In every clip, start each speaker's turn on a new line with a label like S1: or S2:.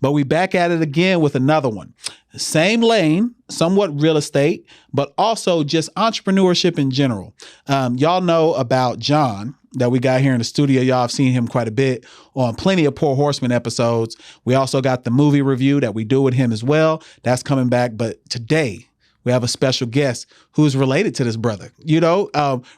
S1: but we back at it again with another one. Same lane, somewhat real estate, but also just entrepreneurship in general. Y'all know about John that we got here in the studio. Y'all have seen him quite a bit on plenty of Poor Horsemen episodes. We also got the movie review that we do with him as well. That's coming back. But today we have a special guest who's related to this brother.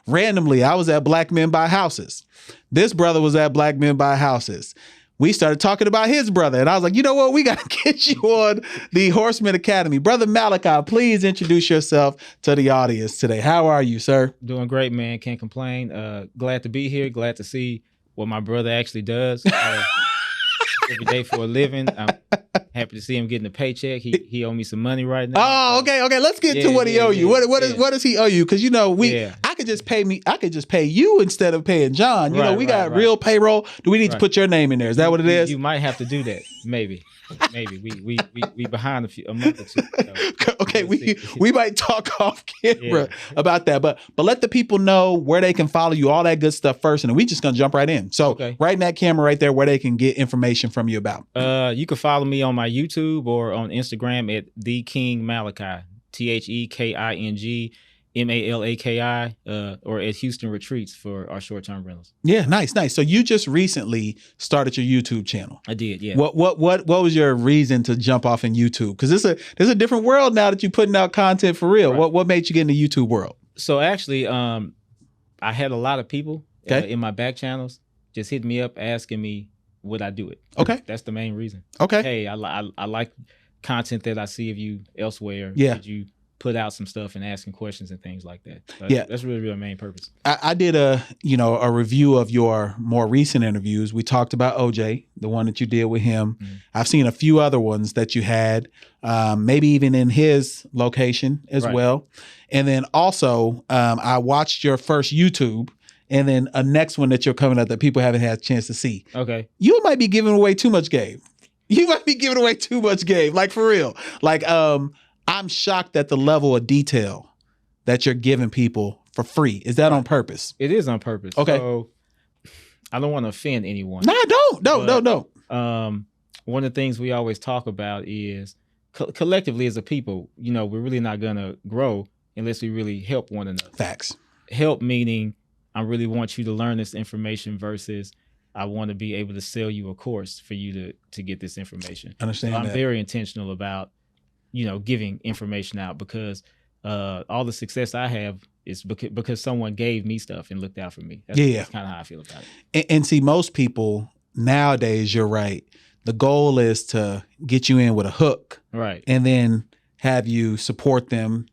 S1: Randomly, I was at Black Men Buy Houses. This brother was at Black Men Buy Houses. We started talking about his brother, and I was like, you know what? We got to get you on the Horsemen Academy. Brother Malachi, please introduce yourself to the audience today. How are you, sir?
S2: Doing great, man. Can't complain. Glad to be here. Glad to see what my brother actually does every day for a living. I'm happy to see him getting a paycheck. He owe me some money right now.
S1: Oh, okay. Let's get to what he owe you. What does he owe you? Because I could just pay you instead of paying John. We got real payroll. Do we need to put your name in there? Is that what it is?
S2: You might have to do that. Maybe we behind a month or two. So
S1: okay, we might talk off camera about that, but let the people know where they can follow you, all that good stuff first, and then we just gonna jump right in. So right in that camera right there, where they can get information from you about.
S2: You can follow me on my YouTube or on Instagram at The King Malachi, TheKingMalaki, or at Houston Retreats for our short-term rentals.
S1: Yeah, nice. So you just recently started your YouTube channel.
S2: I did, yeah.
S1: What was your reason to jump off in YouTube? Because there's a different world now that you're putting out content for real. Right. What made you get in the YouTube world?
S2: So actually, I had a lot of people in my back channels just hit me up asking me would I do it.
S1: Okay,
S2: that's the main reason.
S1: Okay,
S2: hey, I like content that I see of you elsewhere.
S1: Yeah,
S2: did you put out some stuff and asking questions and things like that. That's really the main purpose.
S1: I did a review of your more recent interviews. We talked about OJ, the one that you did with him. Mm-hmm. I've seen a few other ones that you had, maybe even in his location as well. And then also, I watched your first YouTube, and then a next one that you're coming up that people haven't had a chance to see.
S2: Okay,
S1: you might be giving away too much game. Like for real. Like I'm shocked at the level of detail that you're giving people for free. Is that on purpose?
S2: It is on purpose.
S1: Okay.
S2: So I don't want to offend anyone.
S1: No, don't.
S2: One of the things we always talk about is collectively as a people, we're really not going to grow unless we really help one another.
S1: Facts.
S2: Help meaning I really want you to learn this information versus I want to be able to sell you a course for you to get this information.
S1: Understand
S2: so
S1: that.
S2: I'm very intentional about giving information out because all the success I have is because someone gave me stuff and looked out for me. That's kind of how I feel about it.
S1: And see, most people nowadays, you're right. The goal is to get you in with a hook,
S2: right, and
S1: then have you support them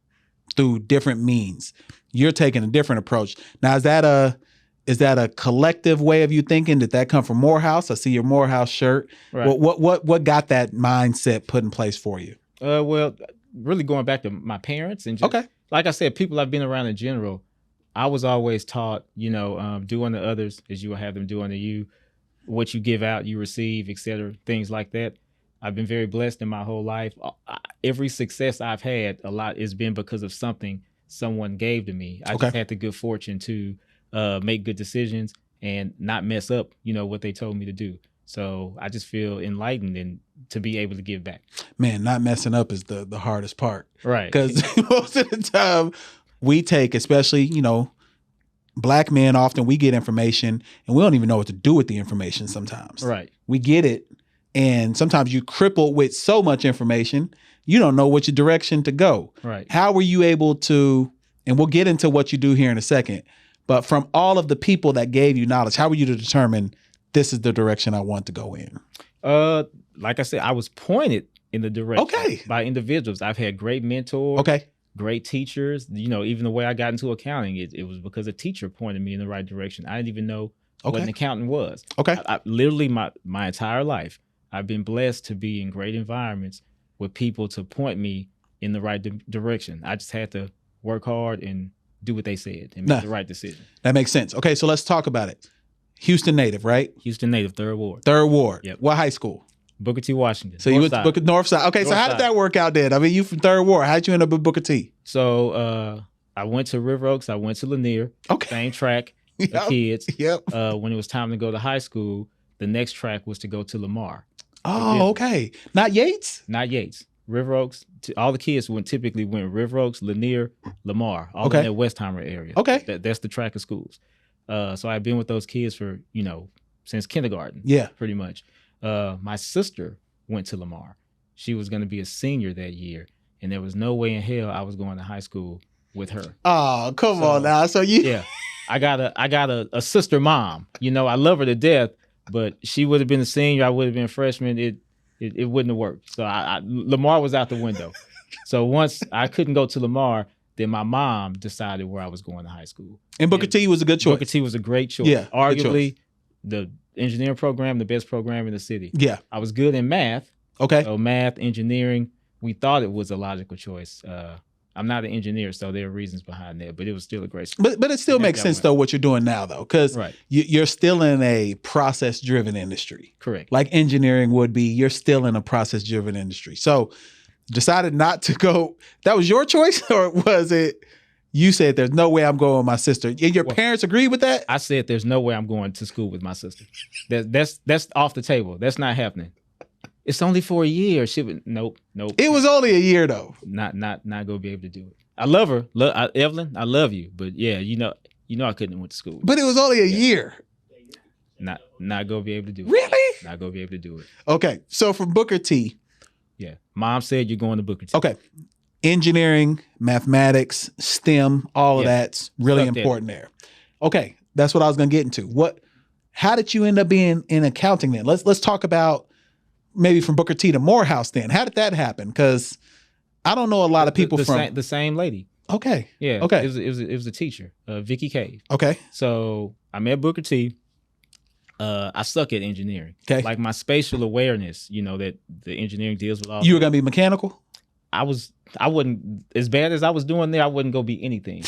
S1: through different means. You're taking a different approach. Now, is that a collective way of you thinking? Did that come from Morehouse? I see your Morehouse shirt.
S2: Right.
S1: What got that mindset put in place for you?
S2: Well, really going back to my parents and just, like I said, people I've been around in general, I was always taught, do unto others as you will have them do unto you. What you give out, you receive, etc. Things like that. I've been very blessed in my whole life. Every success I've had, a lot has been because of something someone gave to me. I just had the good fortune to make good decisions and not mess up, what they told me to do. So I just feel enlightened and to be able to give back. Man,
S1: not messing up is the hardest part.
S2: Right.
S1: Because most of the time we take, especially, Black men, often we get information and we don't even know what to do with the information sometimes.
S2: Right.
S1: We get it. And sometimes you're crippled with so much information, you don't know which direction to go.
S2: Right.
S1: How were you able to, and we'll get into what you do here in a second, but from all of the people that gave you knowledge, how were you to determine this is the direction I want to go in?
S2: Like I said, I was pointed in the direction by individuals. I've had great mentors, great teachers. Even the way I got into accounting, it was because a teacher pointed me in the right direction. I didn't even know what an accountant was. I literally, my entire life, I've been blessed to be in great environments with people to point me in the right direction. I just had to work hard and do what they said and make the right decision.
S1: That makes sense. Okay, so let's talk about it. Houston native, right?
S2: Houston native, 3rd Ward.
S1: 3rd Ward.
S2: Yep.
S1: What high school?
S2: Booker T. Washington.
S1: So you went to Booker North Side. Okay, so how did that work out then? I mean, you from 3rd Ward. How did you end up at Booker T?
S2: So I went to River Oaks. I went to Lanier. Same track, the kids. When it was time to go to high school, the next track was to go to Lamar.
S1: Oh, okay. Not Yates?
S2: Not Yates. River Oaks. All the kids typically went River Oaks, Lanier, Lamar, all in that Westheimer area.
S1: Okay.
S2: That's the track of schools. So I've been with those kids for, since kindergarten.
S1: Yeah.
S2: Pretty much. My sister went to Lamar. She was going to be a senior that year, and there was no way in hell I was going to high school with her.
S1: Oh, come on now. So you...
S2: Yeah. I got a sister mom. I love her to death, but she would have been a senior. I would have been a freshman. It wouldn't have worked. So Lamar was out the window. So once I couldn't go to Lamar, then my mom decided where I was going to high school.
S1: And Booker T was a good choice.
S2: Booker T was a great choice.
S1: Yeah,
S2: arguably the engineering program, the best program in the city.
S1: Yeah.
S2: I was good in math.
S1: Okay.
S2: So math, engineering, we thought it was a logical choice. I'm not an engineer, so there are reasons behind that, but it was still a great school.
S1: But it still makes sense, though, what you're doing now, though, because you're still in a process-driven industry.
S2: Correct.
S1: Like engineering would be, you're still in a process-driven industry. So decided not to go. That was your choice, or was it you said there's no way I'm going with my sister? And your parents agreed with that?
S2: I said there's no way I'm going to school with my sister. That's off the table. That's not happening. It's only for a year. Nope.
S1: It was only a year though.
S2: Not gonna be able to do it. I love her, Evelyn. I love you, but yeah, I couldn't have went to school.
S1: But it was only a year.
S2: Not gonna be able to do it.
S1: Really?
S2: Not gonna be able to do it.
S1: Okay, so from Booker T.
S2: Yeah, Mom said you're going to Booker T.
S1: Okay, engineering, mathematics, STEM, all of that's really important there. Okay, that's what I was gonna get into. How did you end up being in accounting then? Let's talk about maybe from Booker T to Morehouse then. How did that happen? Because I don't know a lot of people from
S2: the same lady.
S1: Okay.
S2: Yeah.
S1: Okay.
S2: It was a teacher, Vicky Cave.
S1: Okay.
S2: So I met Booker T. I suck at engineering.
S1: Okay.
S2: Like my spatial awareness, that the engineering deals with all.
S1: You were gonna be mechanical?
S2: I wouldn't, as bad as I was doing there, I wouldn't go be anything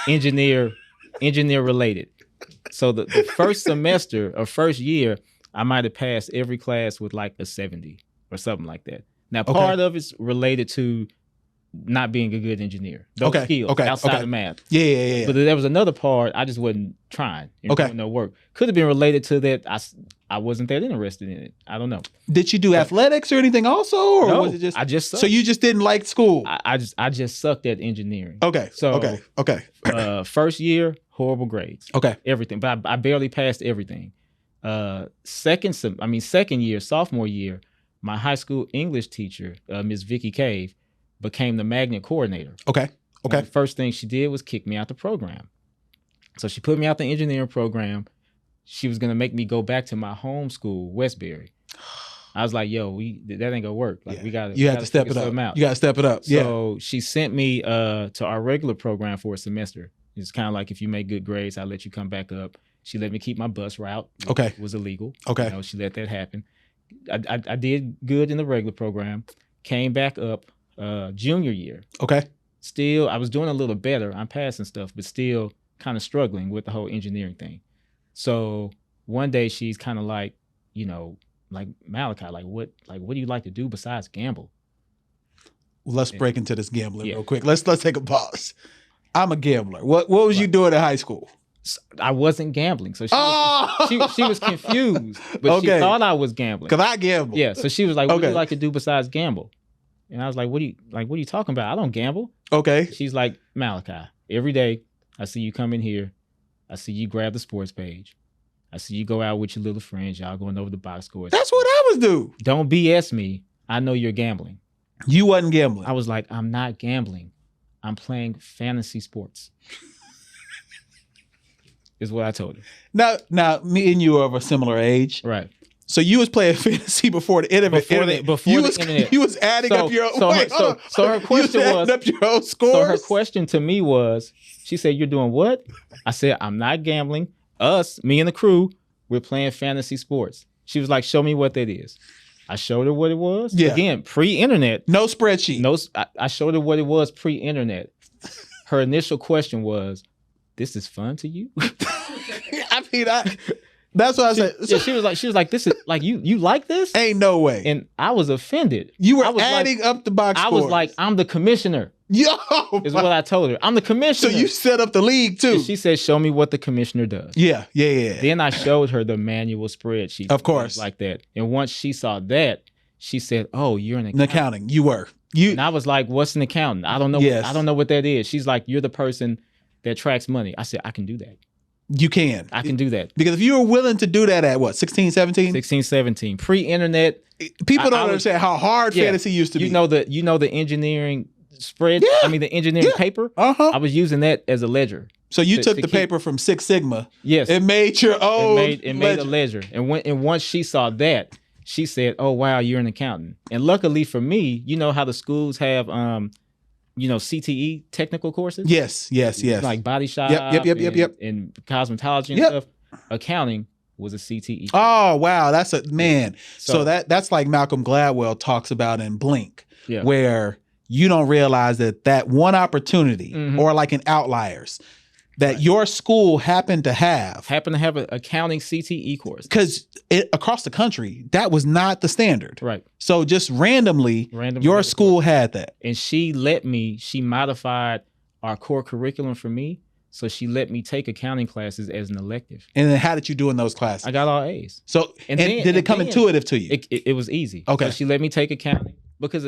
S2: engineer related. So the first semester or first year, I might have passed every class with like a 70 or something like that. Now, part of it's related to not being a good engineer. Those skills outside of math.
S1: Yeah.
S2: But there was another part I just wasn't trying and doing no work. Could have been related to that. I wasn't that interested in it. I don't know.
S1: Did you do athletics or anything also? Or
S2: no,
S1: was it just
S2: I just sucked.
S1: So you just didn't like school?
S2: I just sucked at engineering.
S1: Okay. So okay.
S2: First year, horrible grades.
S1: Okay.
S2: Everything. But I barely passed everything. Second year, sophomore year, my high school English teacher, Miss Vicky Cave, became the magnet coordinator. Okay. The first thing she did was kick me out the program. So she put me out the engineering program. She was gonna make me go back to my home school, Westbury. I was like, "Yo, that ain't gonna work. Like, we gotta.
S1: You have to step it up. You gotta step it up."
S2: So she sent me to our regular program for a semester. It's kind of like if you make good grades, I'll let you come back up. She let me keep my bus route. It was illegal. Okay. She let that happen. I did good in the regular program. Came back up junior year. Okay. Still, I was doing a little better. I'm passing stuff, but still kind of struggling with the whole engineering thing. So one day she's kind of like, like Malachi, what do you like to do besides gamble?
S1: Let's break into this gambling real quick. Let's take a pause. I'm a gambler. What was you doing in high school?
S2: I wasn't gambling, so she was confused, but she thought I was gambling.
S1: Cause I gamble.
S2: Yeah, so she was like, "What do you like to do besides gamble?" And I was like, "What are you talking about? I don't gamble." Okay. She's like, "Malachi, every day I see you come in here, I see you grab the sports page, I see you go out with your little friends, y'all going over the box scores.
S1: That's what I was doing.
S2: Don't BS me. I know you're gambling."
S1: You wasn't gambling.
S2: I was like, "I'm not gambling. I'm playing fantasy sports." Is what I told her.
S1: Now, me and you are of a similar age,
S2: right?
S1: So you was playing fantasy before the internet.
S2: Before the internet,
S1: you was adding up your.
S2: So her question was
S1: up your own scores.
S2: So her question to me was, she said, "You're doing what?" I said, "I'm not gambling. Me and the crew, we're playing fantasy sports." She was like, "Show me what that is." I showed her what it was. Yeah. Again, pre-internet.
S1: No spreadsheet.
S2: I showed her what it was pre-internet. Her initial question was, "This is fun to you?"
S1: That's what I said.
S2: So she was like, "This is like you like this?"
S1: Ain't no way.
S2: And I was offended.
S1: You were adding up the box scores.
S2: I was like, "I'm the commissioner.
S1: Yo,
S2: is what I told her. I'm the commissioner.
S1: So you set up the league too.
S2: And she said, show me what the commissioner does.
S1: Yeah.
S2: Then I showed her the manual spreadsheet.
S1: Of course.
S2: Like that. And once she saw that, she said, oh, you're an accountant.
S1: In accounting. You were.
S2: And I was like, what's an accountant? I don't know.
S1: Yes.
S2: I don't know what that is. She's like, you're the person that tracks money. I said, I can do that.
S1: You can.
S2: I can do that.
S1: Because if you were willing to do that at what, 16, 17?
S2: 16, 17. Pre-internet.
S1: People don't understand how hard fantasy used to be.
S2: You know the engineering spread?
S1: Yeah.
S2: I mean, the engineering paper?
S1: Uh-huh.
S2: I was using that as a ledger.
S1: So you took the paper from Six Sigma.
S2: Yes.
S1: It made your own
S2: It made a ledger. And once she saw that, she said, oh, wow, you're an accountant. And luckily for me, you know how the schools have, CTE technical courses?
S1: Yes.
S2: Like body shop
S1: Yep.
S2: and cosmetology and stuff. Accounting was a CTE.
S1: Oh, wow. That's a, man. So that's like Malcolm Gladwell talks about in Blink, where you don't realize that one opportunity or like in Outliers, that your school happened to have
S2: an accounting CTE course.
S1: Because across the country, that was not the standard.
S2: Right.
S1: So just randomly your school had that.
S2: And she modified our core curriculum for me. So she let me take accounting classes as an elective.
S1: And then how did you do in those classes?
S2: I got all A's.
S1: So, did it come intuitive to you?
S2: It was easy.
S1: Okay.
S2: So she let me take accounting because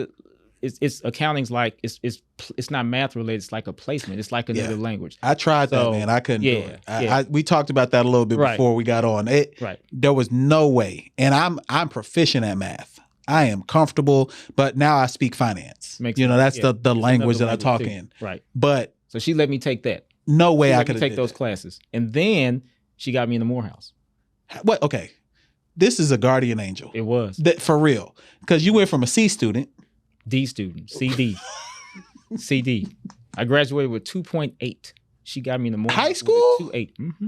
S2: it's accounting's like it's not math related. It's like a placement. It's like another language.
S1: I tried that, man. I couldn't do it. We talked about that a little bit before we got on. There was no way. And I'm proficient at math. I am comfortable, but now I speak finance. That's the language that I talk in.
S2: Right.
S1: But
S2: so she let me take that.
S1: No way I could
S2: take those classes. And then she got me in the Morehouse.
S1: What? Okay. This is a guardian angel.
S2: It was.
S1: For real. Because you went from a C student.
S2: D student. CD. CD. I graduated with 2.8. She got me in the Morehouse.
S1: High school?
S2: 2.8. Mm-hmm.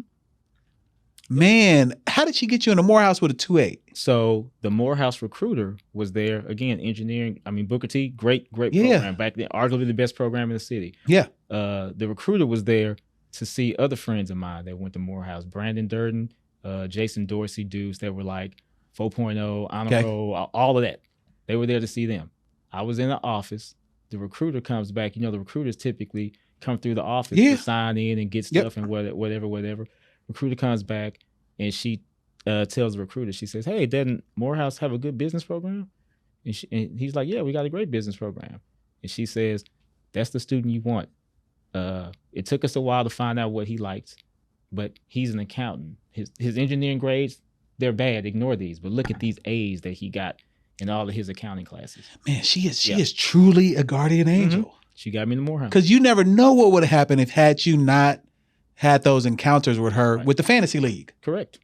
S1: Man, how did she get you in the Morehouse with a 2.8?
S2: So the Morehouse recruiter was there. Again, engineering. I mean, Booker T, great program back then. Arguably the best program in the city. Yeah. The recruiter was there to see other friends of mine that went to Morehouse. Brandon Durden, Jason Dorsey dudes that were like 4.0, honor roll, all of that. They were there to see them. I was in the office. The recruiter comes back. The recruiters typically come through the office to sign in and get stuff and whatever. Recruiter comes back and she tells the recruiter, she says, hey, doesn't Morehouse have a good business program? And he's like, yeah, we got a great business program. And she says, that's the student you want. It took us a while to find out what he likes, but he's an accountant. His engineering grades, they're bad. Ignore these. But look at these A's that he got in all of his accounting classes. Man, she is truly a guardian angel. Mm-hmm. She got me in the Morehouse. Because you never know what would have happened had you not had those encounters with her with the fantasy league. Correct.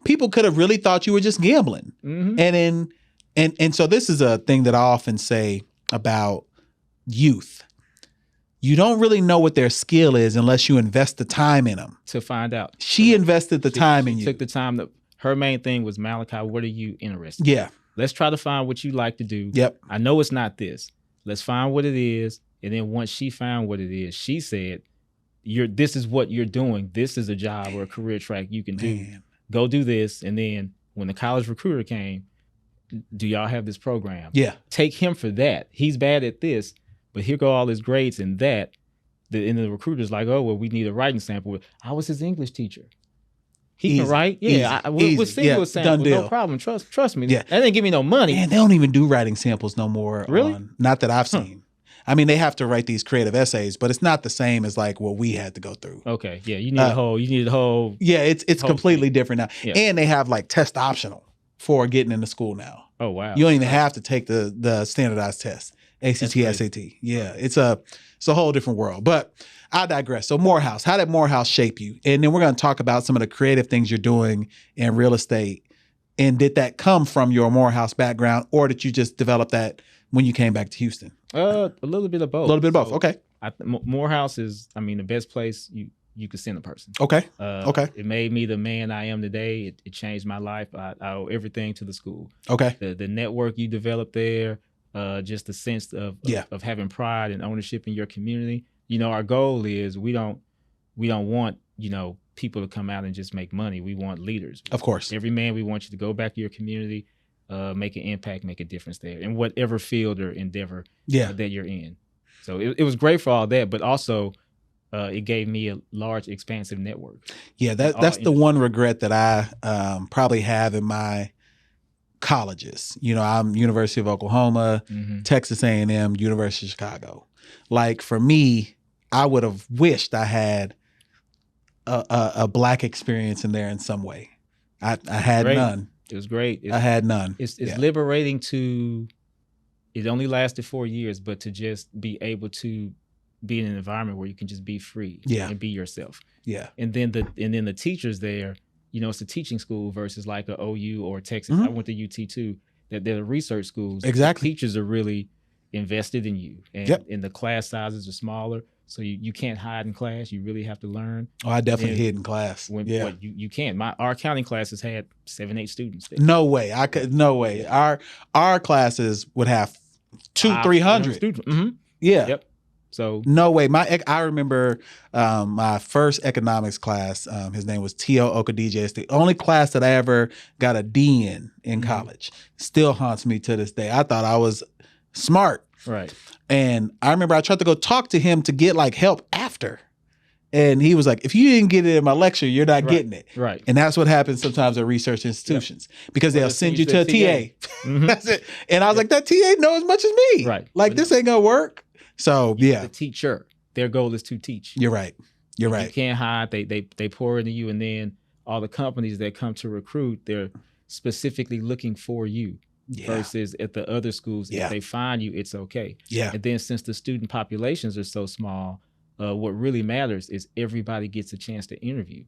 S2: People could have really thought you were just gambling. Mm-hmm. And so this is a thing that I often say about youth. You don't really know what their skill is unless you invest the time in them. To find out. She invested the time in you. She took the time. Her main thing was, Malachi, what are you interested in? Yeah. Let's try to find what you like to do. Yep. I know it's not this. Let's find what it is. And then once she found what it is, she said, this is what you're doing. This is a job or a career track you can do. Go do this. And then when the college recruiter came, do y'all have this program? Yeah. Take him for that. He's bad at this, but here go all his grades in that. And the recruiter's like, oh, well, we need a writing sample. I was his English teacher. He can write. Yeah. We'll send you a sample. No problem. Trust me. Yeah. That didn't give me no money. Man, they don't even do writing samples no more. Really? Not that I've seen. I mean, they have to write these creative essays, but it's not the same as like what we had to go through. Okay. Yeah. You need a whole. Yeah. It's completely different now. Yeah. And they have like test optional for getting into school now. Oh, wow. You don't even have to take the standardized test. ACT, SAT. Yeah. It's a whole different world, but I digress. So Morehouse, how did Morehouse shape you? And then we're going to talk about some of the creative things you're doing in real estate. And did that come from your Morehouse background, or did you just develop that when you came back to Houston? A little bit of both. A little bit of both. Okay. Morehouse is, the best place you could send a person. Okay. Okay. It made me the man I am today. It changed my life. I owe everything to the school. Okay. The network you develop there, just the sense of having pride and ownership in your community. Our goal is we don't want, people to come out and just make money. We want leaders. Of course. Every man, we want you to go back to your community, make an impact, make a difference there in whatever field or endeavor that you're in. So it was great for all that, but also it gave me a large, expansive network.
S1: Yeah, that's the one regret that I probably have in my colleges. You know, I'm University of Oklahoma, Texas A&M, University of Chicago. Like for me, I would have wished I had a Black experience in there in some way. I had none.
S2: It was great.
S1: I had none.
S2: It's liberating to. It only lasted 4 years, but to just be able to be in an environment where you can just be free and be yourself. Yeah. And then the teachers there, you know, it's a teaching school versus like a OU or Texas. I went to UT too. That they're research schools. Exactly. The teachers are really invested in you, and the class sizes are smaller, so you can't hide in class. You really have to learn. Oh, I definitely hid in class. You can't. Our accounting classes had 7-8 students there. No way. No way. Our classes would have 200-300 students. Yeah. Yep. So no way. I remember my first economics class. His name was T.O. Okadije. It's the only class that I ever got a D in college. Still haunts me to this day. I thought I was smart. Right. And I remember I tried to go talk to him to get like help after. And he was like, if you didn't get it in my lecture, you're not getting it. Right. And that's what happens sometimes at research institutions because they'll send you to a TA. That's it. And I was like, that TA knows as much as me. Right. Like this ain't gonna work. So the teacher, their goal is to teach. You're right. You're right. You can't hide. They pour into you, and then all the companies that come to recruit, they're specifically looking for you. Versus at the other schools, if they find you, it's okay. Yeah. And then since the student populations are so small, what really matters is everybody gets a chance to interview.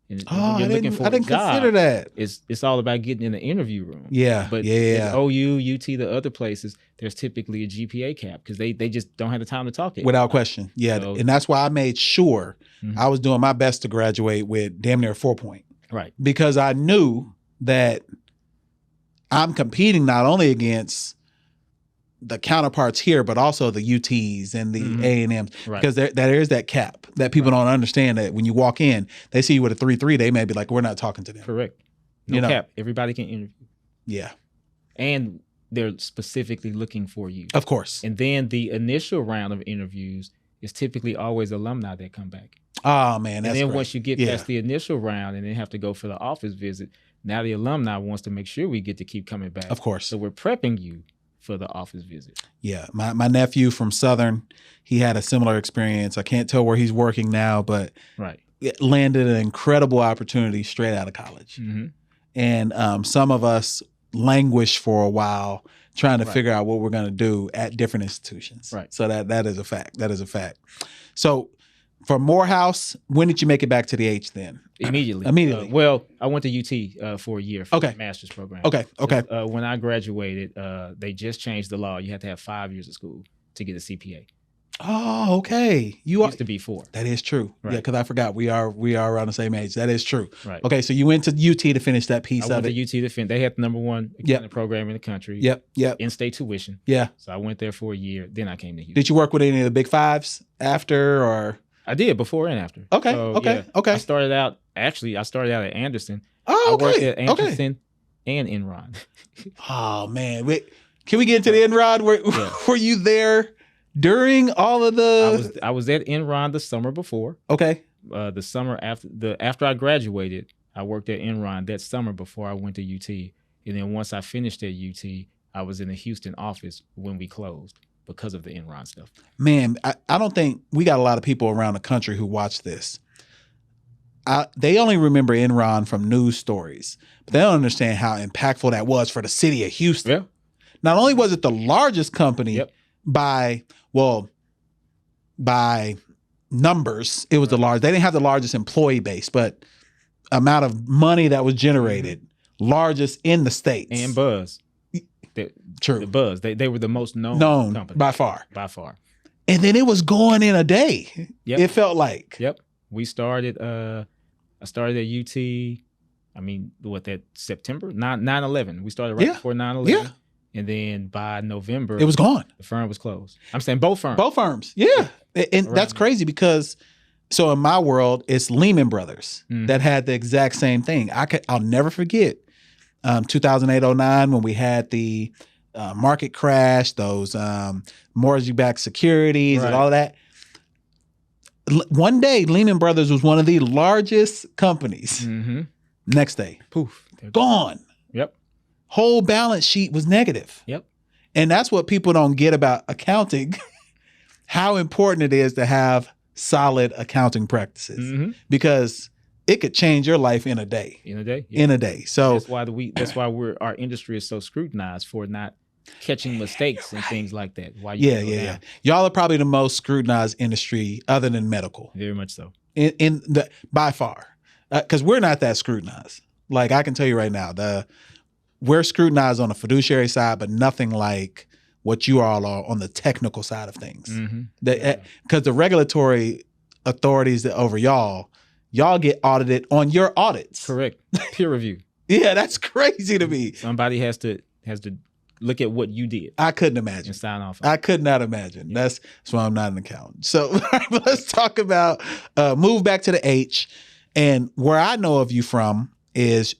S2: And I didn't consider that. It's all about getting in the interview room. Yeah. But at OU, UT, the other places, there's typically a GPA cap because they just don't have the time to talk to you. Without question. Yeah. So, and that's why I made sure I was doing my best to graduate with damn near a 4.0. Right. Because I knew that I'm competing not only against the counterparts here, but also the UTs and the A&Ms, because there is that cap that people don't understand, that when you walk in, they see you with a 3.3, they may be like, we're not talking to them. Correct. No cap. Everybody can interview. Yeah. And they're specifically looking for you. Of course. And then the initial round of interviews is typically always alumni that come back. Oh, man, that's great. And then once you get past the initial round and then have to go for the office visit, now the alumni wants to make sure we get to keep coming back. Of course. So we're prepping you for the office visit. Yeah. My nephew from Southern, he had a similar experience. I can't tell where he's working now, but it landed an incredible opportunity straight out of college. And some of us languished for a while trying to figure out what we're going to do at different institutions. Right. So that is a fact. That is a fact. So for Morehouse, when did you make it back to the H then? Immediately. Well, I went to UT for a year for the master's program. Okay. When I graduated, they just changed the law. You had to have 5 years of school to get a CPA. Oh, okay. Used to be 4. That is true. Right. Yeah, because I forgot we are around the same age. That is true. Right. Okay, so you went to UT to finish that piece of it. I went to UT to finish. They had the #1 accounting program in the country. Yep. In-state tuition. Yeah. So I went there for a year. Then I came to UT. Did you work with any of the big fives after, or? I did, before and after. Okay. So, okay. I started out at Anderson. Oh, okay. I worked at Anderson and Enron. Oh man, wait. Can we get into the Enron? Were you there during all of the? I was at Enron the summer before. Okay. The summer after I graduated, I worked at Enron that summer before I went to UT, and then once I finished at UT, I was in the Houston office when we closed, because of the Enron stuff. Man, I don't think we got a lot of people around the country who watch this. They only remember Enron from news stories, but they don't understand how impactful that was for the city of Houston. Yeah. Not only was it the largest company by numbers, it was the largest. They didn't have the largest employee base, but amount of money that was generated, largest in the States. And buzz. True. The buzz. They were the most known company. By far. And then it was going in a day. Yep. It felt like. Yep. We started, I started at UT, that September? 9/11. We started right before 9/11. Yeah. And then by November, it was gone. The firm was closed. I'm saying both firms. Both firms. Yeah. And that's crazy because, so in my world, it's Lehman Brothers that had the exact same thing. I'll never forget 2008-09 when we had the
S1: market crash, those mortgage-backed securities and all of that. One day, Lehman Brothers was one of the largest companies.
S2: Mm-hmm.
S1: Next day,
S2: poof,
S1: gone.
S2: Yep.
S1: Whole balance sheet was negative.
S2: Yep.
S1: And that's what people don't get about accounting, how important it is to have solid accounting practices, because it could change your life in a day.
S2: In a day.
S1: Yeah. In a day. So
S2: that's why our industry is so scrutinized for not catching mistakes and things like that. Why
S1: y'all are probably the most scrutinized industry other than medical.
S2: Very much so.
S1: By far. Because we're not that scrutinized. Like I can tell you right now, we're scrutinized on the fiduciary side, but nothing like what you all are on the technical side of things. Because the regulatory authorities that over y'all get audited on your audits.
S2: Correct. Peer review.
S1: Yeah, that's crazy to me.
S2: Somebody has to look at what you did.
S1: I couldn't imagine.
S2: And sign off.
S1: I could not imagine. Yeah. That's why I'm not an accountant. So let's talk about move back to the H. And where I know of you from is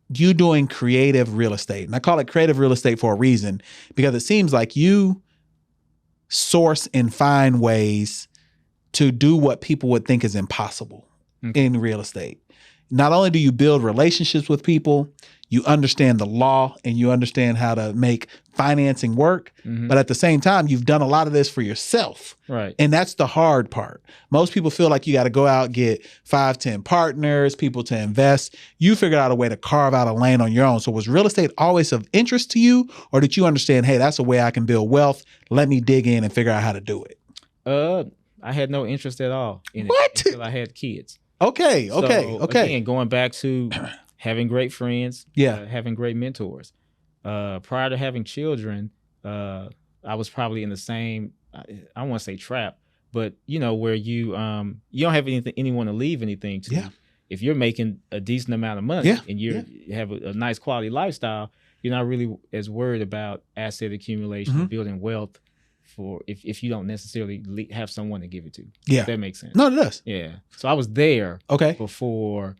S1: you doing creative real estate. And I call it creative real estate for a reason, because it seems like you source and find ways to do what people would think is impossible in real estate. Not only do you build relationships with people, you understand the law and you understand how to make financing work. But at the same time, you've done a lot of this for yourself.
S2: Right.
S1: And that's the hard part. Most people feel like you got to go out, get 5, 10 partners, people to invest. You figured out a way to carve out a lane on your own. So was real estate always of interest to you? Or did you understand, hey, that's a way I can build wealth. Let me dig in and figure out how to do it.
S2: I had no interest at all in
S1: it
S2: until I had kids.
S1: Okay.
S2: Again, going back to having great friends, having great mentors. Prior to having children, I was probably in the same, I won't say trap, but where you don't have anyone to leave anything to.
S1: Yeah.
S2: If you're making a decent amount of money and you have a nice quality lifestyle, you're not really as worried about asset accumulation, building wealth for if you don't necessarily have someone to give it to.
S1: Yeah.
S2: If that makes sense.
S1: No, it does.
S2: Yeah. So I was there before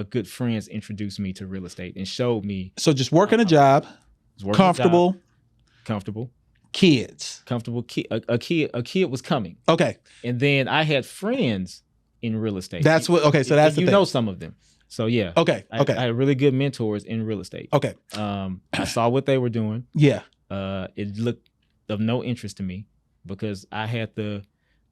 S2: good friends introduced me to real estate and showed me.
S1: So just working a job, comfortable. Kids.
S2: Comfortable. A kid was coming.
S1: Okay.
S2: And then I had friends in real estate.
S1: That's what, okay, so that's the thing.
S2: You know some of them. So yeah.
S1: Okay.
S2: I had really good mentors in real estate.
S1: Okay.
S2: I saw what they were doing.
S1: Yeah.
S2: It looked of no interest to me because I had the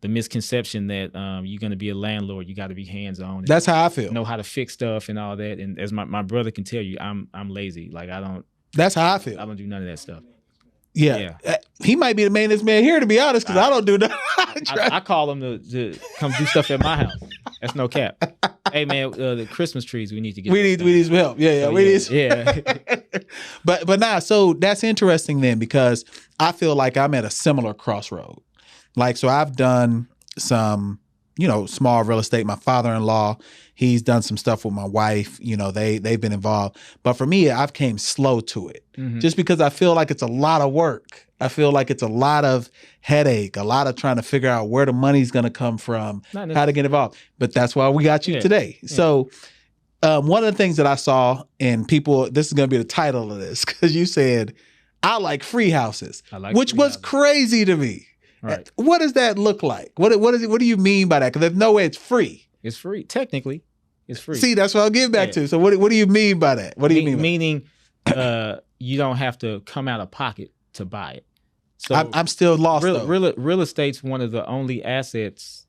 S2: misconception that you're going to be a landlord, you got to be hands-on.
S1: That's how I feel.
S2: Know how to fix stuff and all that. And as my brother can tell you, I'm lazy. Like I don't.
S1: That's how I feel.
S2: I don't do none of that stuff.
S1: Yeah. He might be the mainest man here, to be honest, because I don't do that.
S2: I call him to come do stuff at my house. That's no cap. Hey man, the Christmas trees we need to get.
S1: We need some help. Yeah,
S2: so,
S1: we need some.
S2: Yeah.
S1: But nah, so that's interesting then, because I feel like I'm at a similar crossroad. Like, so I've done some, small real estate. My father-in-law, he's done some stuff with my wife. They've been involved. But for me, I've came slow to it just because I feel like it's a lot of work. I feel like it's a lot of headache, a lot of trying to figure out where the money's going to come from, how to get involved. But that's why we got you today. Yeah. So one of the things that I saw, and people, this is going to be the title of this, because you said, I like free houses, which was crazy to me.
S2: Right.
S1: What does that look like? What do you mean by that? Because there's no way it's free.
S2: It's free. Technically, it's free.
S1: See, that's what I'll get back to. So what do you mean by that? What do you mean?
S2: Meaning you don't have to come out of pocket to buy it. So
S1: I'm still lost.
S2: Real estate's one of the only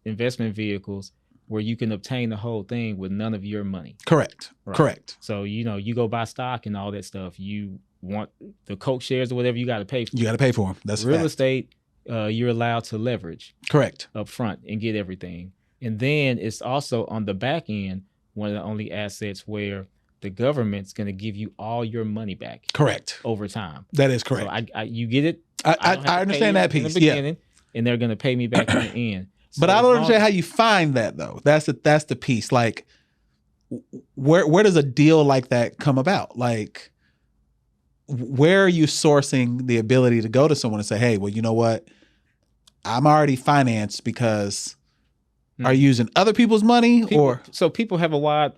S2: investment vehicles where you can obtain the whole thing with none of your money.
S1: Correct.
S2: Right?
S1: Correct.
S2: So, you go buy stock and all that stuff. You want the Coke shares or whatever, you got to pay for.
S1: You got to pay for them. That's
S2: real estate. You're allowed to leverage.
S1: Correct.
S2: Up front and get everything. And then it's also on the back end, one of the only assets where the government's going to give you all your money back.
S1: Correct.
S2: Over time.
S1: That is correct.
S2: So you get it.
S1: I understand that piece.
S2: In the beginning, and they're going to pay me back in the end. So
S1: but I don't understand how you find that though. That's the piece. Like, where does a deal like that come about? Like, where are you sourcing the ability to go to someone and say, hey, well, you know what? I'm already financed because are you using other people's money
S2: So people have a wide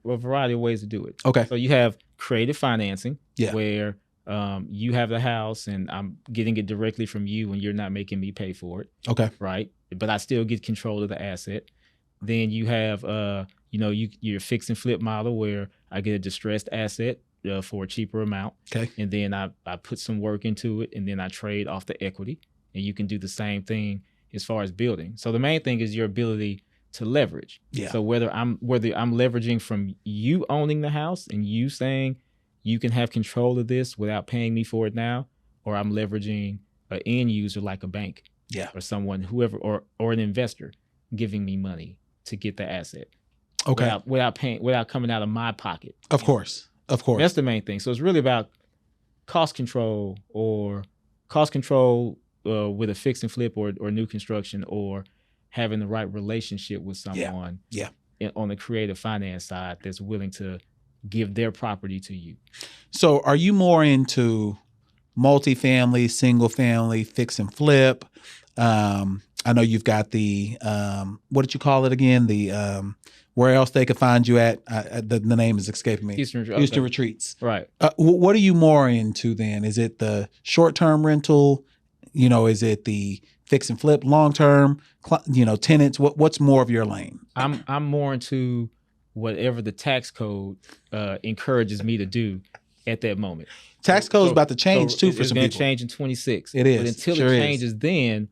S2: variety of ways to do it.
S1: Okay.
S2: So you have creative financing where You have the house and I'm getting it directly from you and you're not making me pay for it.
S1: Okay.
S2: Right. But I still get control of the asset. Then you have, your fix and flip model where I get a distressed asset for a cheaper amount.
S1: Okay.
S2: And then I put some work into it and then I trade off the equity. And you can do the same thing as far as building. So the main thing is your ability to leverage.
S1: Yeah.
S2: So whether I'm leveraging from you owning the house and you saying you can have control of this without paying me for it now, or I'm leveraging an end user like a bank.
S1: Yeah.
S2: Or someone, whoever, or an investor giving me money to get the asset.
S1: Okay.
S2: Without coming out of my pocket.
S1: Of course.
S2: That's the main thing. So it's really about cost control with a fix and flip or new construction, or having the right relationship with someone on the creative finance side that's willing to give their property to you.
S1: So are you more into multifamily, single family, fix and flip? I know you've got the, what did you call it again? The, where else they could find you at? The name is escaping me.
S2: Houston
S1: Retreats.
S2: Right.
S1: What are you more into then? Is it the short-term rental? Is it the fix and flip, long-term, tenants? What's more of your lane?
S2: I'm more into whatever the tax code encourages me to do at that moment.
S1: Tax code's about to change too for some people.
S2: It's going to change in 26.
S1: It is.
S2: But until it changes then,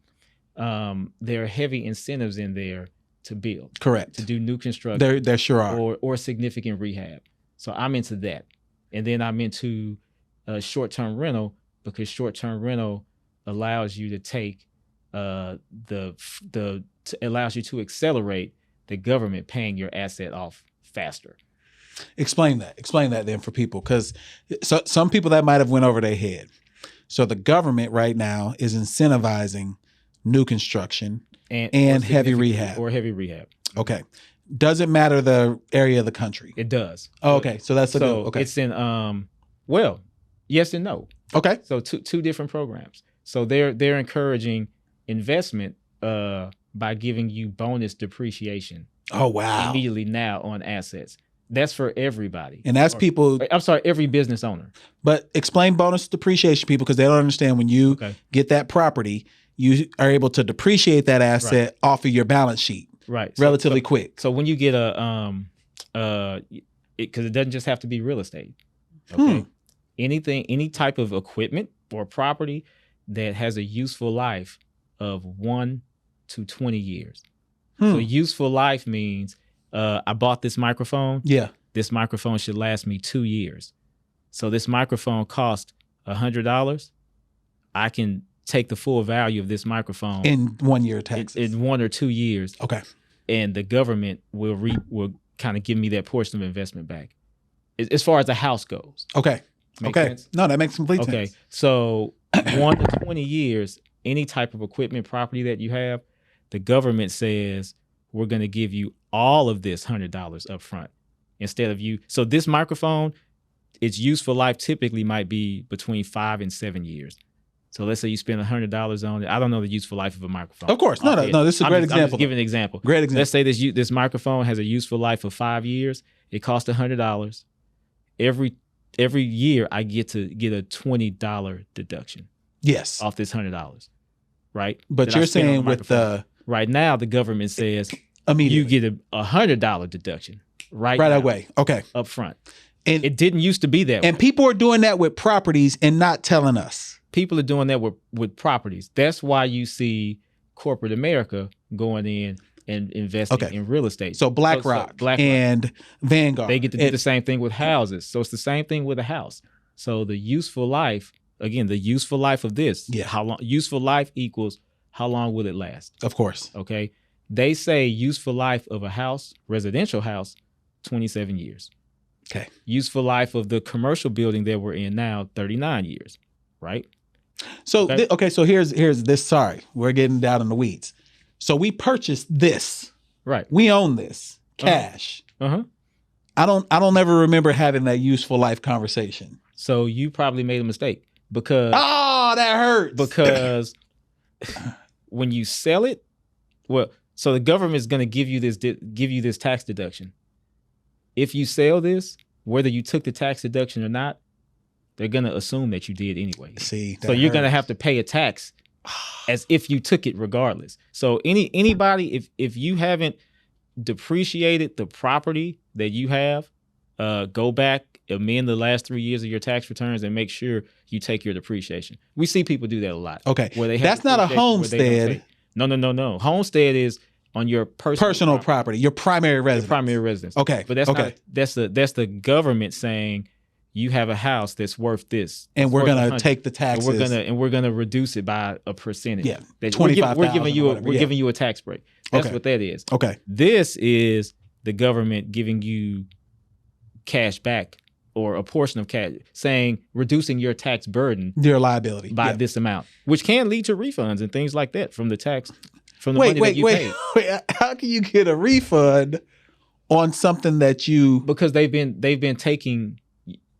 S2: there are heavy incentives in there to build.
S1: Correct.
S2: To do new construction.
S1: There sure are.
S2: Or significant rehab. So I'm into that. And then I'm into short-term rental, because short-term rental allows you to take allows you to accelerate the government paying your asset off faster.
S1: Explain that then for people, because some people that might have went over their head. So the government right now is incentivizing new construction and heavy rehab.
S2: Or heavy rehab.
S1: Okay. Doesn't matter the area of the country.
S2: It does.
S1: Oh, okay. So that's
S2: it's in yes and no.
S1: Okay.
S2: So two different programs. So they're encouraging investment by giving you bonus depreciation.
S1: Oh wow.
S2: Immediately now on assets. That's for everybody.
S1: And that's
S2: every business owner.
S1: But explain bonus depreciation, people, because they don't understand when you get that property, you are able to depreciate that asset off of your balance sheet.
S2: Right.
S1: Relatively quick.
S2: So when you get because it doesn't just have to be real estate. Okay. Any type of equipment or property that has a useful life of 1 to 20 years. So useful life means I bought this microphone.
S1: Yeah.
S2: This microphone should last me 2 years. So this microphone cost $100. I can take the full value of this microphone
S1: in 1 year taxes.
S2: In 1 or 2 years.
S1: Okay.
S2: And the government will kind of give me that portion of investment back, as far as the house goes.
S1: Okay.
S2: Make sense?
S1: No, that makes complete sense.
S2: Okay. So 1 to 20 years, any type of equipment, property that you have, the government says we're going to give you all of this $100 up front instead of you. So this microphone, its useful life typically might be between 5 and 7 years. So let's say you spend $100 on it. I don't know the useful life of a microphone.
S1: Of course. No. This is a great example.
S2: I'm just giving an example.
S1: Great example.
S2: Let's say this microphone has a useful life of 5 years. It costs $100. Every year I get a $20 deduction.
S1: Yes.
S2: Off this $100. Right?
S1: But you're saying with the...
S2: Right now, the government says
S1: immediately
S2: you get a $100 deduction right
S1: away. Okay.
S2: Up front.
S1: And
S2: it didn't used to be that way.
S1: And people are doing that with properties and not telling us.
S2: People are doing that with properties. That's why you see corporate America going in and investing in real estate.
S1: So BlackRock and Vanguard.
S2: They get to do the same thing with houses. So it's the same thing with a house. So the useful life, again, the useful life of this.
S1: Yeah.
S2: How long? Useful life equals how long will it last?
S1: Of course.
S2: Okay. They say useful life of a house, residential house, 27 years.
S1: Okay.
S2: Useful life of the commercial building that we're in now, 39 years. Right?
S1: So, so here's this. Sorry, we're getting down in the weeds. So we purchased this.
S2: Right.
S1: We own this cash.
S2: Uh-huh.
S1: I don't ever remember having that useful life conversation.
S2: So you probably made a mistake because.
S1: Oh, that hurts.
S2: Because when you sell it, so the government is going to give you this tax deduction. If you sell this, whether you took the tax deduction or not, they're going to assume that you did anyway.
S1: See,
S2: so you're going to have to pay a tax as if you took it regardless. So anybody, if you haven't depreciated the property that you have, go back, amend the last 3 years of your tax returns and make sure you take your depreciation. We see people do that a lot.
S1: Okay.
S2: Where they
S1: That's not a homestead.
S2: No. Homestead is on your personal
S1: property, your primary residence.
S2: Your primary residence.
S1: Okay.
S2: But that's the government saying you have a house that's worth this,
S1: and we're gonna take the taxes,
S2: and we're gonna reduce it by a percentage.
S1: Yeah,
S2: we're giving you a tax break. That's what that is.
S1: Okay.
S2: This is the government giving you cash back or a portion of cash, saying reducing your tax burden,
S1: your liability
S2: by this amount, which can lead to refunds and things like that from the tax. From the money that you paid.
S1: Wait, how can you get a refund on something that you?
S2: Because they've been taking.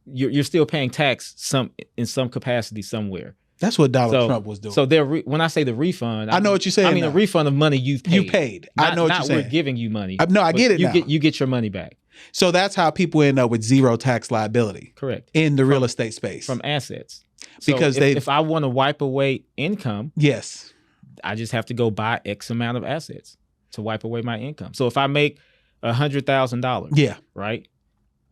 S2: You're still paying tax in some capacity somewhere.
S1: That's what Donald Trump was doing.
S2: So when I say the refund,
S1: I know what you're saying.
S2: I mean a refund of money you've paid.
S1: You paid. I know what you're saying.
S2: We're giving you money.
S1: No, I get it.
S2: You get your money back.
S1: So that's how people end up with zero tax liability.
S2: Correct.
S1: In the real estate space
S2: from assets.
S1: Because
S2: so if I want to wipe away income,
S1: yes.
S2: I just have to go buy X amount of assets to wipe away my income. So if I make $100,000,
S1: yeah,
S2: right?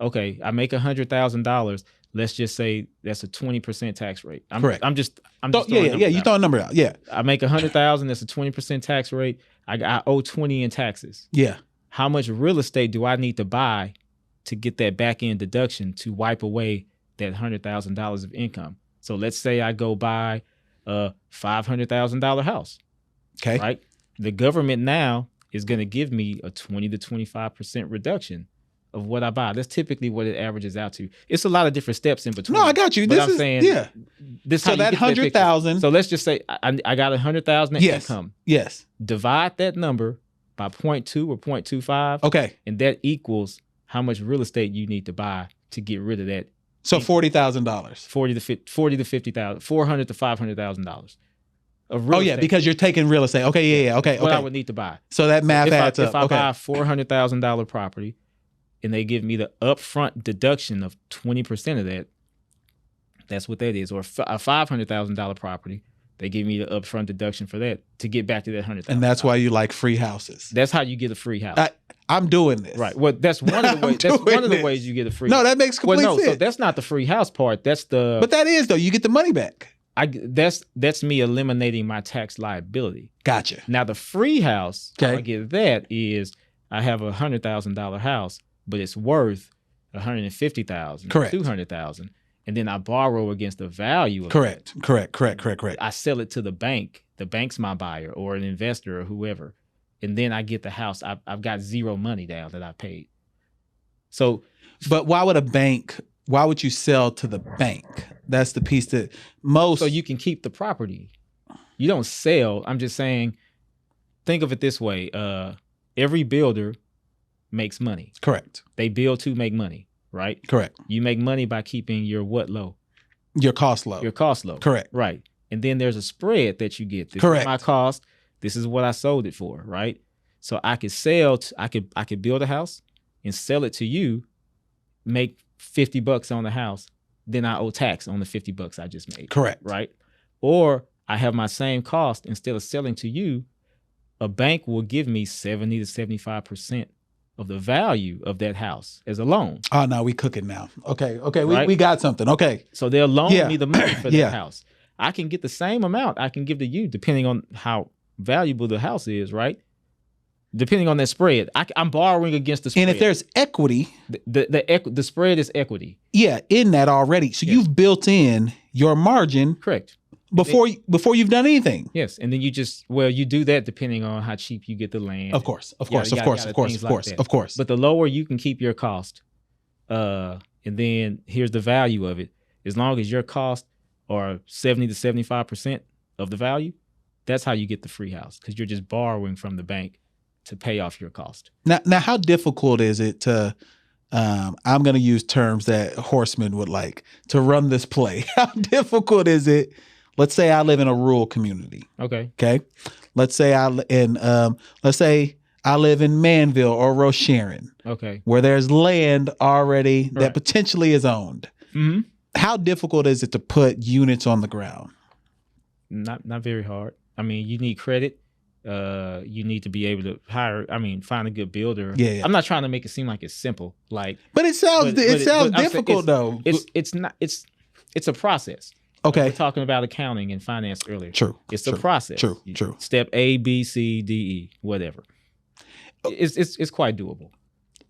S2: Okay, I make $100,000. Let's just say that's a 20% tax rate.
S1: Correct.
S2: I'm just
S1: you throw a number out. Yeah,
S2: I make $100,000. That's a 20% tax rate. I owe 20 in taxes.
S1: Yeah.
S2: How much real estate do I need to buy to get that back end deduction to wipe away that $100,000 of income? So let's say I go buy a $500,000 house.
S1: Okay.
S2: Right. The government now is going to give me a 20 to 25% reduction of what I buy. That's typically what it averages out to. It's a lot of different steps in between.
S1: No, I got you.
S2: But I'm saying,
S1: so that 100,000.
S2: So let's just say I got 100,000 in income.
S1: Yes.
S2: Divide that number by 0.2 or 0.25.
S1: Okay.
S2: And that equals how much real estate you need to buy to get rid of that.
S1: So $40,000.
S2: 40 to 50,000, $400,000 to $500,000.
S1: Because you're taking real estate. Okay, yeah. Okay.
S2: What I would need to buy.
S1: So that math adds up.
S2: If I buy a $400,000 property and they give me the upfront deduction of 20% of that, that's what that is. Or a $500,000 property, they give me the upfront deduction for that to get back to that $100,000.
S1: And that's why you like free houses.
S2: That's how you get a free house.
S1: I'm doing this.
S2: Right. Well, that's one of the ways. That's one of the ways you get a free.
S1: No, that makes complete sense.
S2: So that's not the free house part. That's the.
S1: But that is though. You get the money back.
S2: That's me eliminating my tax liability.
S1: Gotcha.
S2: Now the free house, how I get that is I have a $100,000 house, but it's worth $150,000,
S1: correct,
S2: $200,000, and then I borrow against the value of
S1: correct.
S2: it.
S1: Correct.
S2: I sell it to the bank. The bank's my buyer or an investor or whoever, and then I get the house. I've got zero money down that I paid. So,
S1: but why would you sell to the bank? That's the piece that most.
S2: So you can keep the property. You don't sell. I'm just saying, think of it this way. Every builder makes money.
S1: Correct.
S2: They build to make money, right?
S1: Correct.
S2: You make money by keeping your what low?
S1: Your cost low.
S2: Your cost low.
S1: Correct.
S2: Right. And then there's a spread that you get. This
S1: correct.
S2: Is my cost. This is what I sold it for, right? So I could sell. I could build a house and sell it to you, make $50 on the house. Then I owe tax on the $50 I just made.
S1: Correct.
S2: Right. Or I have my same cost. Instead of selling to you, a bank will give me 70 to 75% of the value of that house as a loan.
S1: Oh, no, we cooking now. Okay.
S2: Right?
S1: We got something. Okay.
S2: So they'll loan me the money for that house. I can get the same amount I can give to you depending on how valuable the house is, right? Depending on that spread. I'm borrowing against the spread.
S1: And if there's equity.
S2: The spread is equity.
S1: Yeah, in that already. So you've built in your margin.
S2: Correct.
S1: Before you've done anything.
S2: Yes. And then you do that depending on how cheap you get the land.
S1: Of course. But
S2: the lower you can keep your cost, and then here's the value of it. As long as your costs are 70 to 75% of the value, that's how you get the free house, because you're just borrowing from the bank to pay off your cost.
S1: Now, how difficult is it to, I'm going to use terms that Horsemen would like, to run this play? How difficult is it? Let's say I live in a rural community.
S2: Okay.
S1: Let's say I live in Manville or Rosharon.
S2: Okay.
S1: Where there's land already that potentially is owned.
S2: Mm-hmm.
S1: How difficult is it to put units on the ground?
S2: Not very hard. I mean, you need credit. You need to be able to find a good builder.
S1: Yeah.
S2: I'm not trying to make it seem like it's simple.
S1: But it sounds difficult though.
S2: It's not. It's a process.
S1: Okay.
S2: We're talking about accounting and finance earlier.
S1: True.
S2: It's a process.
S1: True.
S2: Step A, B, C, D, E, whatever. It's quite doable.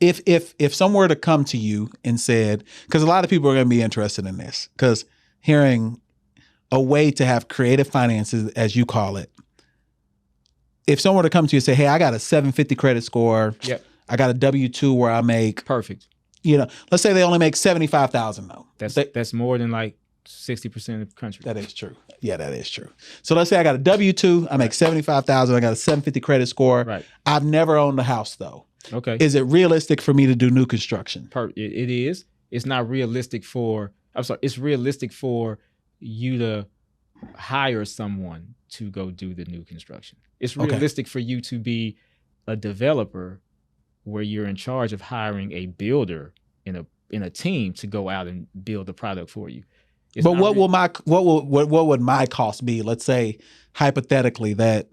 S1: If someone were to come to you and said, because a lot of people are going to be interested in this, because hearing a way to have creative finances, as you call it, if someone were to come to you and say, hey, I got a 750 credit score.
S2: Yep.
S1: I got a W-2 where I make
S2: perfect.
S1: Let's say they only make $75,000 though.
S2: That's more than like 60% of the country.
S1: That is true. Yeah, that is true. So let's say I got a W-2, I make $75,000, I got a 750 credit score.
S2: Right.
S1: I've never owned a house though.
S2: Okay.
S1: Is it realistic for me to do new construction?
S2: It is. It's not realistic it's realistic for you to hire someone to go do the new construction. It's realistic for you to be a developer where you're in charge of hiring a builder in a team to go out and build the product for you.
S1: But what would my cost be? Let's say hypothetically that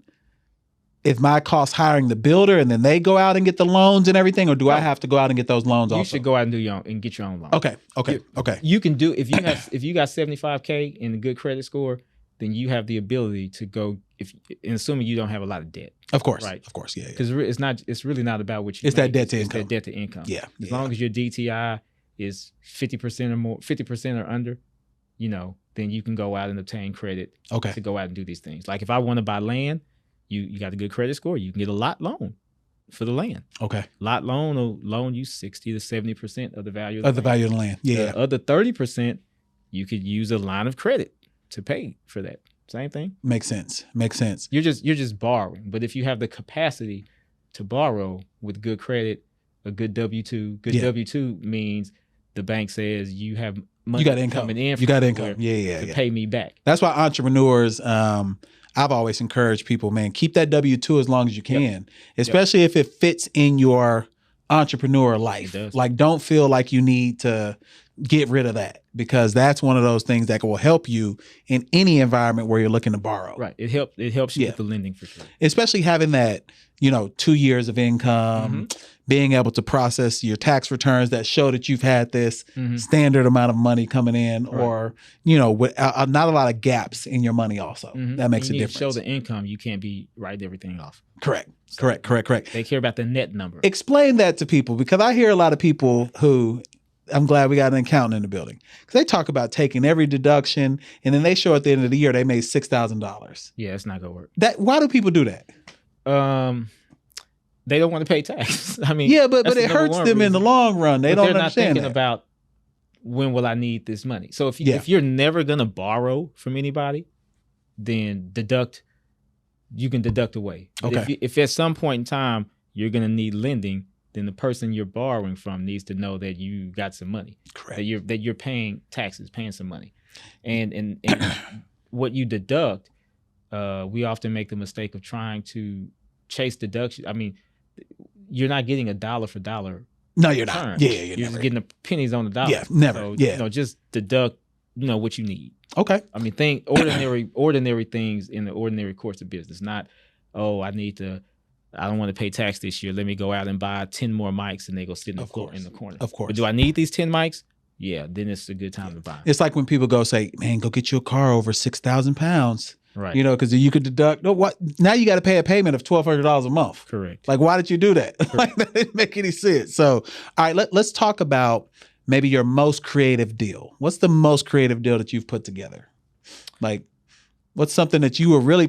S1: if my cost hiring the builder and then they go out and get the loans and everything, or do I have to go out and get those loans also?
S2: You should go out and get your own loan.
S1: Okay.
S2: You can do if you got $75K and a good credit score, then you have the ability to go assuming you don't have a lot of debt.
S1: Of course.
S2: Right.
S1: Of course. Yeah.
S2: Because it's really not about what you
S1: It's
S2: make.
S1: That debt to income.
S2: That debt to income.
S1: Yeah.
S2: As long as your DTI is 50% or more, 50% or under, then you can go out and obtain credit to go out and do these things. Like if I want to buy land, you got a good credit score, you can get a lot loan for the land.
S1: Okay.
S2: Lot loan will loan you 60 to 70% of the value
S1: of the value of the land. Yeah.
S2: The other 30%, you could use a line of credit to pay for that. Same thing.
S1: Makes sense.
S2: You're just borrowing. But if you have the capacity to borrow with good credit, a good W-2, W-2 means the bank says you have money coming in.
S1: You got income. Yeah.
S2: Pay me back.
S1: That's why entrepreneurs, I've always encouraged people, man, keep that W-2 as long as you can, especially if it fits in your entrepreneur life. Like, don't feel like you need to get rid of that, because that's one of those things that will help you in any environment where you're looking to borrow.
S2: Right. It helps you with the lending for sure.
S1: Especially having that, 2 years of income, being able to process your tax returns that show that you've had this standard amount of money coming in, or, with not a lot of gaps in your money also. That makes a difference.
S2: To show the income, you can't be writing everything off.
S1: Correct. They
S2: care about the net number.
S1: Explain that to people, because I hear a lot of people who, I'm glad we got an accountant in the building, because they talk about taking every deduction and then they show at the end of the year they made $6,000.
S2: Yeah, it's not gonna work.
S1: Why do people do that?
S2: They don't want to pay tax. I mean,
S1: but it hurts them reason. In the long run. They're not thinking
S2: about when will I need this money. So if you're never gonna borrow from anybody, then you can deduct away.
S1: Okay.
S2: If at some point in time you're gonna need lending, then the person you're borrowing from needs to know that you got some money.
S1: Correct.
S2: That you're paying taxes, paying some money, and what you deduct. We often make the mistake of trying to chase deduction. I mean, you're not getting a dollar for dollar.
S1: No, you're not. Yeah,
S2: you're just getting the pennies on the dollar.
S1: Yeah, never.
S2: So, just deduct, what you need.
S1: Okay.
S2: I mean, think ordinary things in the ordinary course of business. Not, I don't want to pay tax this year. Let me go out and buy 10 more mics and they go sit in the corner.
S1: Of course.
S2: But do I need these 10 mics? Yeah, then it's a good time to buy.
S1: It's like when people go say, man, go get you a car over 6,000 pounds.
S2: Right.
S1: Because you could deduct. No, what? Now you got to pay a payment of $1,200 a month.
S2: Correct.
S1: Like, why did you do that? Like, that didn't make any sense. So, all right, let's talk about maybe your most creative deal. What's the most creative deal that you've put together? Like, what's something that you were really